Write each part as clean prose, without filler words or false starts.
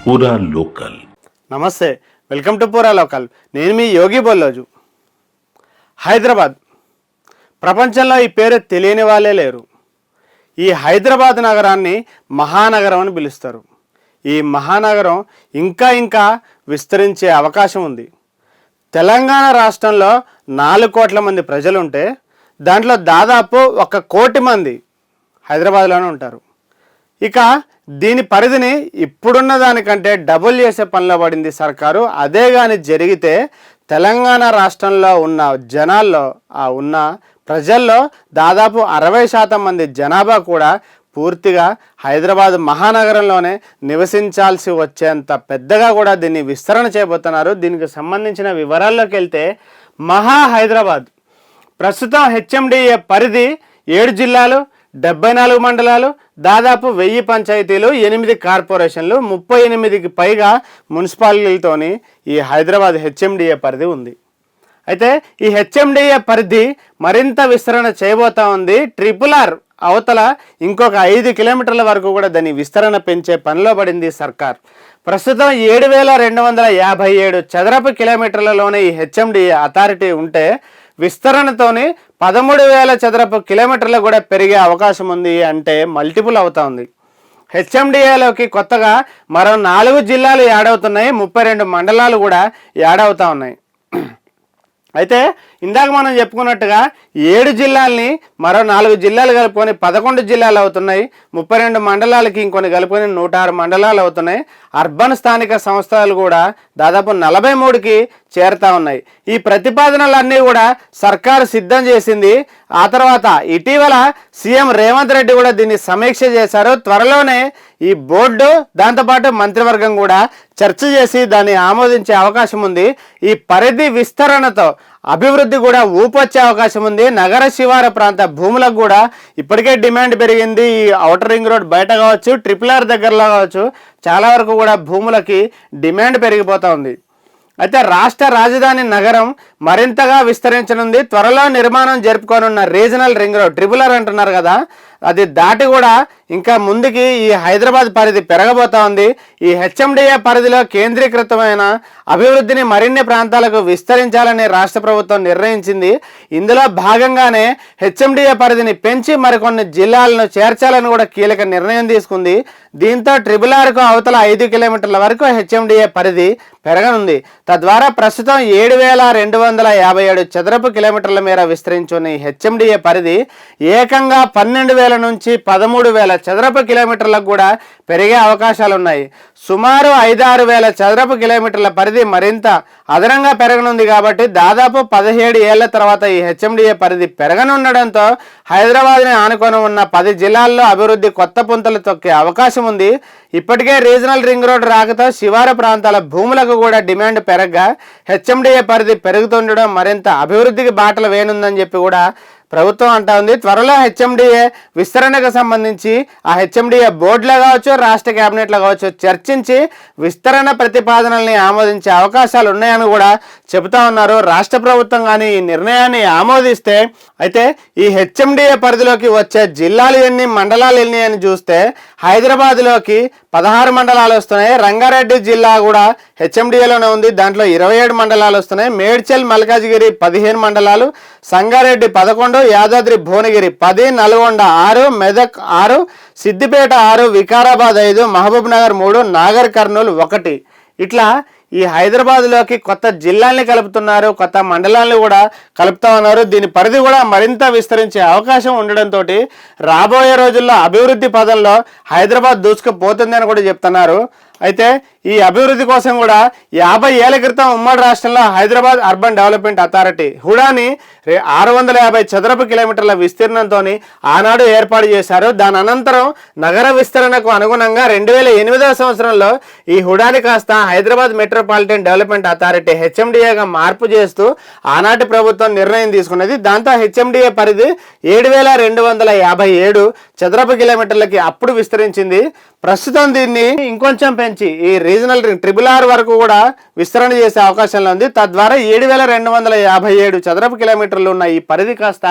పూరా లోకల్. నమస్తే, welcome to పూరా లోకల్. నేను మీ యోగి బొల్లోజు. హైదరాబాద్ ప్రపంచంలో ఈ పేరు తెలియని వాళ్ళే లేరు. ఈ హైదరాబాద్ నగరాన్ని మహానగరం అని పిలుస్తారు. ఈ మహానగరం ఇంకా విస్తరించే అవకాశం ఉంది. తెలంగాణ రాష్ట్రంలో 4 కోట్ల మంది ప్రజలుంటే దాంట్లో దాదాపు 1 కోటి మంది హైదరాబాద్లోనే ఉంటారు. ఇక దీని పరిధిని ఇప్పుడున్న దానికంటే డబుల్ చేసే పనిలో పడింది సర్కారు. అదే కానీ జరిగితే తెలంగాణ రాష్ట్రంలో ఉన్న జనాల్లో ఉన్న ప్రజల్లో దాదాపు 60% మంది జనాభా కూడా పూర్తిగా హైదరాబాద్ మహానగరంలోనే నివసించాల్సి వచ్చేంత పెద్దగా కూడా దీన్ని విస్తరణ చేయబోతున్నారు. దీనికి సంబంధించిన వివరాల్లోకి వెళ్తే హైదరాబాద్ ప్రస్తుతం హెచ్ఎండిఏ పరిధి 7 జిల్లాలు, 74 మండలాలు, దాదాపు 1000 పంచాయతీలు, 8 కార్పొరేషన్లు, 38కి పైగా మున్సిపాలిటీలతోని ఈ హైదరాబాద్ హెచ్ఎండిఏ పరిధి ఉంది. అయితే ఈ హెచ్ఎండిఏ పరిధి మరింత విస్తరణ చేయబోతా ఉంది. RRR అవతల ఇంకొక 5 కిలోమీటర్ల వరకు కూడా దాని విస్తరణ పెంచే పనిలో పడింది సర్కార్. ప్రస్తుతం 7257 చదరపు కిలోమీటర్లలోనే ఈ హెచ్ఎండిఏ అథారిటీ ఉంటే విస్తరణతోని 13,000 చదరపు కిలోమీటర్లు కూడా పెరిగే అవకాశం ఉంది. అంటే మల్టిపుల్ అవుతా ఉంది. హెచ్ఎండిఏలోకి కొత్తగా మరో 4 జిల్లాలు యాడ్ అవుతున్నాయి, 32 మండలాలు కూడా యాడ్ అవుతా ఉన్నాయి. అయితే ఇందాక మనం చెప్పుకున్నట్టుగా 7 జిల్లాల్ని మరో 4 జిల్లాలు కలుపుకొని 11 జిల్లాలు అవుతున్నాయి. 32 మండలాలకి ఇంకొన్ని కలుపుకొని 106 మండలాలు అవుతున్నాయి. అర్బన్ స్థానిక సంస్థలు కూడా దాదాపు 43కి చేరుతా ఉన్నాయి. ఈ ప్రతిపాదనలన్నీ కూడా సర్కారు సిద్ధం చేసింది. ఆ తర్వాత ఇటీవల సీఎం రేవంత్ రెడ్డి కూడా దీన్ని సమీక్ష చేశారు. త్వరలోనే ఈ బోర్డు దాంతోపాటు మంత్రివర్గం కూడా చర్చ చేసి దాన్ని ఆమోదించే అవకాశం ఉంది. ఈ పరిధి విస్తరణతో అభివృద్ధి కూడా ఊపొచ్చే అవకాశం ఉంది. నగర శివార ప్రాంత భూములకు కూడా ఇప్పటికే డిమాండ్ పెరిగింది. ఈ ఔటర్ రింగ్ రోడ్ బయట కావచ్చు, RRR దగ్గరలో కావచ్చు, చాలా వరకు కూడా భూములకి డిమాండ్ పెరిగిపోతూ ఉంది. అయితే రాష్ట్ర రాజధాని నగరం మరింతగా విస్తరించనుంది. త్వరలో నిర్మాణం జరుపుకోనున్న రీజనల్ రింగ్ రోడ్ RRR అంటున్నారు కదా, అది దాటి కూడా ఇంకా ముందుకి ఈ హైదరాబాద్ పరిధి పెరగబోతా ఉంది. ఈ హెచ్ఎండిఏ పరిధిలో కేంద్రీకృతమైన అభివృద్ధిని మరిన్ని ప్రాంతాలకు విస్తరించాలని రాష్ట్ర ప్రభుత్వం నిర్ణయించింది. ఇందులో భాగంగానే హెచ్ఎండిఏ పరిధిని పెంచి మరికొన్ని జిల్లాలను చేర్చాలని కూడా కీలక నిర్ణయం తీసుకుంది. దీంతో RRRకు అవతల 5 కిలోమీటర్ల వరకు హెచ్ఎండిఏ పరిధి పెరగనుంది. తద్వారా ప్రస్తుతం 7257 చదరపు కిలోమీటర్ల మేర విస్తరించున్న ఈ హెచ్ఎండిఏ పరిధి ఏకంగా 12,000 నుంచి 13,000 చదరపు కిలోమీటర్లకు కూడా పెరిగే అవకాశాలు ఉన్నాయి. సుమారు 5-6 వేల చదరపు కిలోమీటర్ల పరిధి మరింత అదనంగా పెరగనుంది. కాబట్టి దాదాపు 17 ఏళ్ల తర్వాత ఈ హెచ్ఎండిఏ పరిధి పెరగనుండడంతో హైదరాబాద్ని ఆనుకొని ఉన్న 10 జిల్లాల్లో అభివృద్ధి కొత్త పుంతలు తొక్కే అవకాశం ఉంది. ఇప్పటికే రీజనల్ రింగ్ రోడ్ రాకతో శివారు ప్రాంతాల భూములకు కూడా డిమాండ్ పెరగగా హెచ్ఎండిఏ పరిధి పెరుగుతుండడం మరింత అభివృద్ధికి బాటలు వేయనుందని చెప్పి కూడా ప్రభుత్వం అంటా ఉంది. త్వరలో హెచ్ఎండిఏ విస్తరణకు సంబంధించి ఆ హెచ్ఎండిఏ బోర్డులో కావచ్చు, రాష్ట్ర కేబినెట్లో కావచ్చు చర్చించి విస్తరణ ప్రతిపాదనల్ని ఆమోదించే అవకాశాలు ఉన్నాయని కూడా చెబుతా ఉన్నారు. రాష్ట్ర ప్రభుత్వం కానీ ఈ నిర్ణయాన్ని ఆమోదిస్తే అయితే ఈ హెచ్ఎండిఏ పరిధిలోకి వచ్చే జిల్లాలు ఎన్ని, మండలాలు ఎన్ని అని చూస్తే హైదరాబాద్లోకి 16 మండలాలు వస్తున్నాయి. రంగారెడ్డి జిల్లా కూడా హెచ్ఎండిఏలోనే ఉంది, దాంట్లో 27 మండలాలు వస్తున్నాయి. మేడ్చల్ మల్కాజ్గిరి 15 మండలాలు, సంగారెడ్డి 11, యాదాద్రి భువనగిరి 10, నల్గొండ 6, మెదక్ 6, సిద్దిపేట 6, వికారాబాద్ 5, మహబూబ్ నగర్ 3, నాగర్ కర్నూలు 1. ఇట్లా ఈ హైదరాబాద్లోకి కొత్త జిల్లాల్ని కలుపుతున్నారు, కొత్త మండలాలను కూడా కలుపుతా ఉన్నారు. దీని పరిధి కూడా మరింత విస్తరించే అవకాశం ఉండడంతో రాబోయే రోజుల్లో అభివృద్ధి పదంలో హైదరాబాద్ దూసుకుపోతుందని కూడా చెప్తున్నారు. అయితే ఈ అభివృద్ధి కోసం కూడా 50 ఏళ్ల క్రితం ఉమ్మడి రాష్ట్రంలో హైదరాబాద్ అర్బన్ డెవలప్మెంట్ అథారిటీ హుడాని 650 చదరపు కిలోమీటర్ల విస్తీర్ణంతో ఆనాడు ఏర్పాటు చేశారు. దాని అనంతరం నగర విస్తరణకు అనుగుణంగా 2008వ సంవత్సరంలో ఈ హుడాని కాస్త హైదరాబాద్ మెట్రోపాలిటన్ డెవలప్మెంట్ అథారిటీ హెచ్ఎండిఏగా మార్పు చేస్తూ ఆనాటి ప్రభుత్వం నిర్ణయం తీసుకున్నది. దాంతో హెచ్ఎండిఏ పరిధి 7257 చదరపు కిలోమీటర్లకి అప్పుడు విస్తరించింది. ప్రస్తుతం దీన్ని ఇంకొంచెం పెంచి ఈ రీజనల్ రింగ్ RRR వరకు కూడా విస్తరణ చేసే అవకాశంలో ఉంది. తద్వారా 7,257 చదరపు కిలోమీటర్లు ఉన్న ఈ పరిధి కాస్త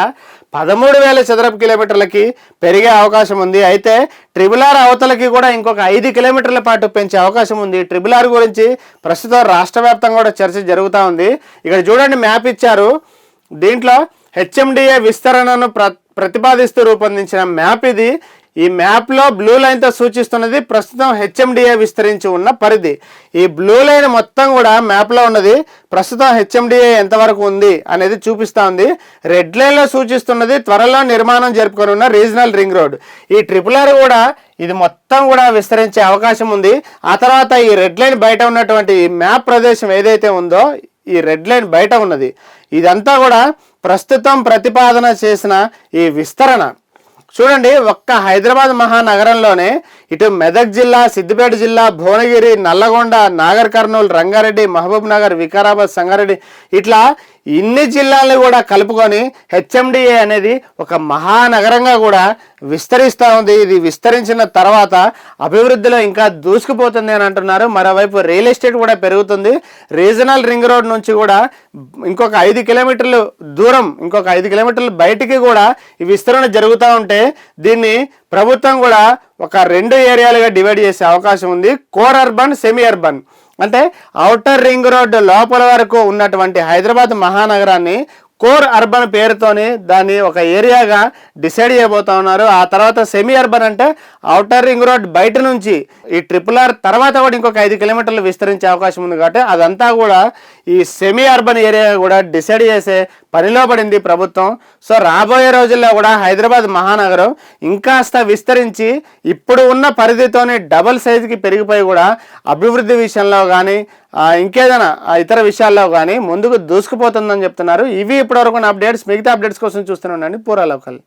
13,000 చదరపు కిలోమీటర్లకి పెరిగే అవకాశం ఉంది. అయితే RRR అవతలకి కూడా ఇంకొక 5 కిలోమీటర్ల పాటు పెంచే అవకాశం ఉంది. RRR గురించి ప్రస్తుతం రాష్ట్ర వ్యాప్తంగా కూడా చర్చ జరుగుతూ ఉంది. ఇక్కడ చూడండి మ్యాప్ ఇచ్చారు. దీంట్లో HMDA విస్తరణను ప్రతిపాదిస్తూ రూపొందించిన మ్యాప్ ఇది. ఈ మ్యాప్లో బ్లూ లైన్తో సూచిస్తున్నది ప్రస్తుతం HMDA విస్తరించి ఉన్న పరిధి. ఈ బ్లూ లైన్ మొత్తం కూడా మ్యాప్లో ఉన్నది ప్రస్తుతం HMDA ఎంతవరకు ఉంది అనేది చూపిస్తూ ఉంది. రెడ్ లైన్లో సూచిస్తున్నది త్వరలో నిర్మాణం జరుపుకొని ఉన్న రీజనల్ రింగ్ రోడ్. ఈ RRR కూడా ఇది మొత్తం కూడా విస్తరించే అవకాశం ఉంది. ఆ తర్వాత ఈ రెడ్ లైన్ బయట ఉన్నటువంటి ఈ మ్యాప్ ప్రదేశం ఏదైతే ఉందో ఈ రెడ్ లైన్ బయట ఉన్నది. ఇదంతా కూడా ప్రస్తుతం ప్రతిపాదన చేసిన ఈ విస్తరణ. చూడండి, ఒక్క హైదరాబాద్ మహానగరంలోనే ఇటు మెదక్ జిల్లా, సిద్దిపేట జిల్లా, భువనగిరి, నల్లగొండ, నాగర్ కర్నూలు, రంగారెడ్డి, మహబూబ్ నగర్, వికారాబాద్, సంగారెడ్డి ఇట్లా ఇన్ని జిల్లాలను కూడా కలుపుకొని HMDA అనేది ఒక మహానగరంగా కూడా విస్తరిస్తూ ఉంది. ఇది విస్తరించిన తర్వాత అభివృద్ధిలో ఇంకా దూసుకుపోతుంది అని అంటున్నారు. మరోవైపు రియల్ ఎస్టేట్ కూడా పెరుగుతుంది. రీజనల్ రింగ్ రోడ్ నుంచి కూడా ఇంకొక 5 కిలోమీటర్లు దూరం, ఇంకొక 5 కిలోమీటర్లు బయటికి కూడా ఈ విస్తరణ జరుగుతూ ఉంటే దీన్ని ప్రభుత్వం కూడా ఒక 2 ఏరియాలుగా డివైడ్ చేసే అవకాశం ఉంది. Core urban, semi urban. అంటే ఔటర్ రింగ్ రోడ్డు లోపల వరకు ఉన్నటువంటి హైదరాబాద్ మహానగరాన్ని కోర్ అర్బన్ పేరుతోని దాన్ని ఒక ఏరియాగా డిసైడ్ చేయబోతా ఉన్నారు. ఆ తర్వాత సెమీ అర్బన్ అంటే ఔటర్ రింగ్ రోడ్ బయట నుంచి ఈ RRR తర్వాత కూడా ఇంకొక 5 కిలోమీటర్లు విస్తరించే అవకాశం ఉంది. కాబట్టి అదంతా కూడా ఈ సెమీ అర్బన్ ఏరియా కూడా డిసైడ్ చేసే పనిలో పడింది ప్రభుత్వం. సో రాబోయే రోజుల్లో కూడా హైదరాబాద్ మహానగరం ఇంకాస్త విస్తరించి ఇప్పుడు ఉన్న పరిధితోనే డబల్ సైజుకి పెరిగిపోయి కూడా అభివృద్ధి విషయంలో కానీ ఇంకేదైనా ఇతర విషయాల్లో కానీ ముందుకు దూసుకుపోతుందని చెప్తున్నారు. ఇవి ఇప్పటివరకు అప్డేట్స్. మిగతా అప్డేట్స్ కోసం చూస్తూనే ఉండండి పూరా లోకల్.